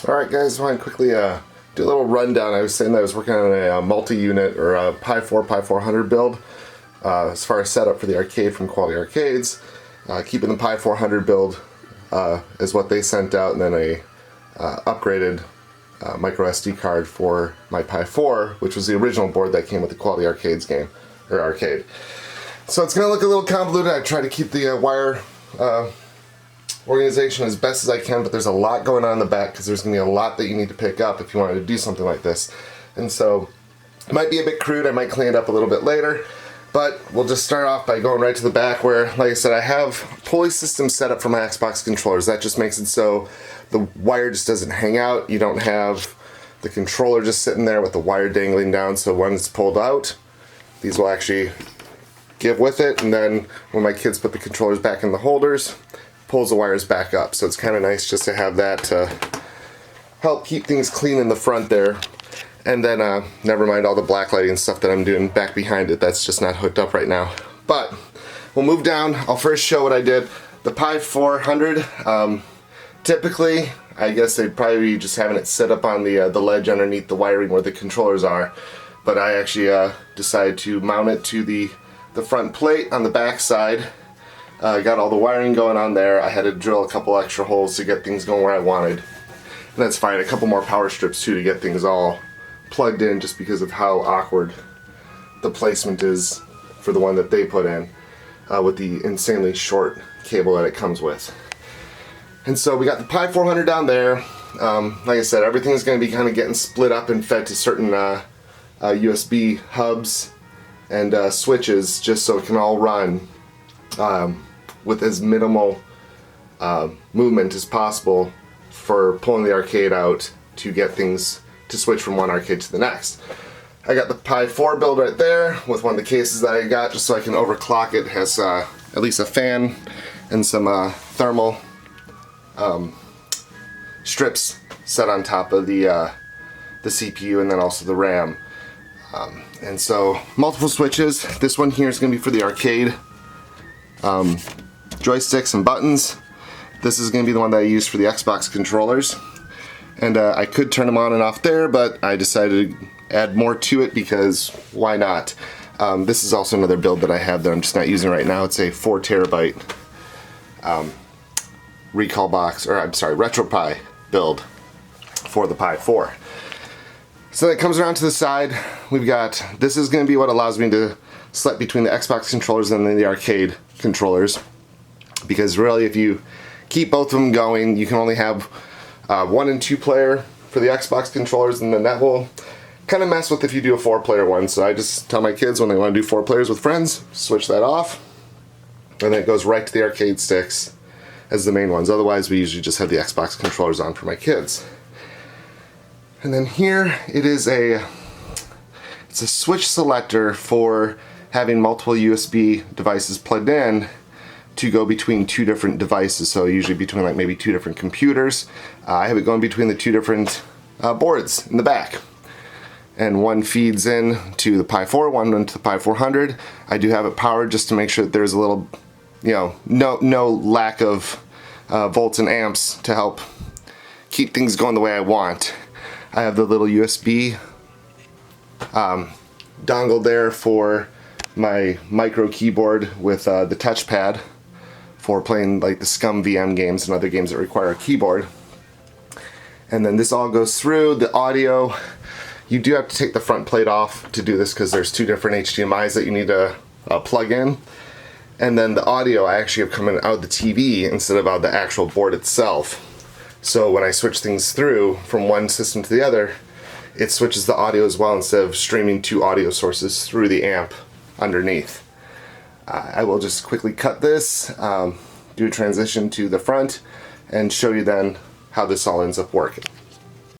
Alright guys, I want to quickly do a little rundown. I was saying that I was working on a multi-unit or a Pi4, Pi400 build as far as setup for the arcade from Quality Arcades. Keeping the Pi400 build is what they sent out, and then a upgraded micro SD card for my Pi4, which was the original board that came with the Quality Arcades game, or arcade. So it's going to look a little convoluted. I try to keep the wire organization as best as I can, but there's a lot going on in the back because there's going to be a lot that you need to pick up if you wanted to do something like this. And so it might be a bit crude. I might clean it up a little bit later, but we'll just start off by going right to the back where, like I said, I have pulley systems set up for my Xbox controllers. That just makes it so the wire just doesn't hang out. You don't have the controller just sitting there with the wire dangling down, so when it's pulled out, these will actually give with it, and then when my kids put the controllers back in the holders, pulls the wires back up. So it's kind of nice just to have that to help keep things clean in the front there. And then never mind all the black lighting and stuff that I'm doing back behind it. That's just not hooked up right now. But we'll move down. I'll first show what I did. The Pi400, typically I guess they'd probably be just having it set up on the ledge underneath the wiring where the controllers are. But I actually decided to mount it to the front plate on the back side. Got all the wiring going on there. I had to drill a couple extra holes to get things going where I wanted. And that's fine. A couple more power strips too to get things all plugged in, just because of how awkward the placement is for the one that they put in with the insanely short cable that it comes with. And so we got the Pi400 down there. Like I said, everything's going to be kind of getting split up and fed to certain USB hubs and switches, just so it can all run with as minimal movement as possible for pulling the arcade out to get things to switch from one arcade to the next. I got the Pi4 build right there with one of the cases that I got just so I can overclock it. It has at least a fan and some thermal strips set on top of the CPU and then also the RAM. And so multiple switches. This one here is going to be for the arcade joysticks and buttons. This is going to be the one that I use for the Xbox controllers. And I could turn them on and off there, but I decided to add more to it because why not? This is also another build that I have that I'm just not using right now. It's a 4 terabyte recall box, or I'm sorry, RetroPie build for the Pi4. So that comes around to the side. We've got, this is going to be what allows me to select between the Xbox controllers and then the arcade controllers. Because really, if you keep both of them going, you can only have 1 and 2 player for the Xbox controllers, and then that will kind of mess with if you do a 4 player one. So I just tell my kids when they want to do 4 players with friends, switch that off, and then it goes right to the arcade sticks as the main ones. Otherwise, we usually just have the Xbox controllers on for my kids. And then here it is it's a switch selector for having multiple USB devices plugged in to go between 2 different devices. So usually between like maybe 2 different computers. I have it going between the 2 different boards in the back. And one feeds in to the Pi4, one into the Pi400. I do have it powered just to make sure that there's a little, no lack of volts and amps to help keep things going the way I want. I have the little USB dongle there for my micro keyboard with the touchpad for playing like the Scum VM games and other games that require a keyboard. And then this all goes through the audio. You do have to take the front plate off to do this because there's 2 different HDMIs that you need to plug in. And then the audio I actually have coming out of the TV instead of out of the actual board itself. So when I switch things through from one system to the other, it switches the audio as well instead of streaming 2 audio sources through the amp underneath. I will just quickly cut this, do a transition to the front, and show you then how this all ends up working.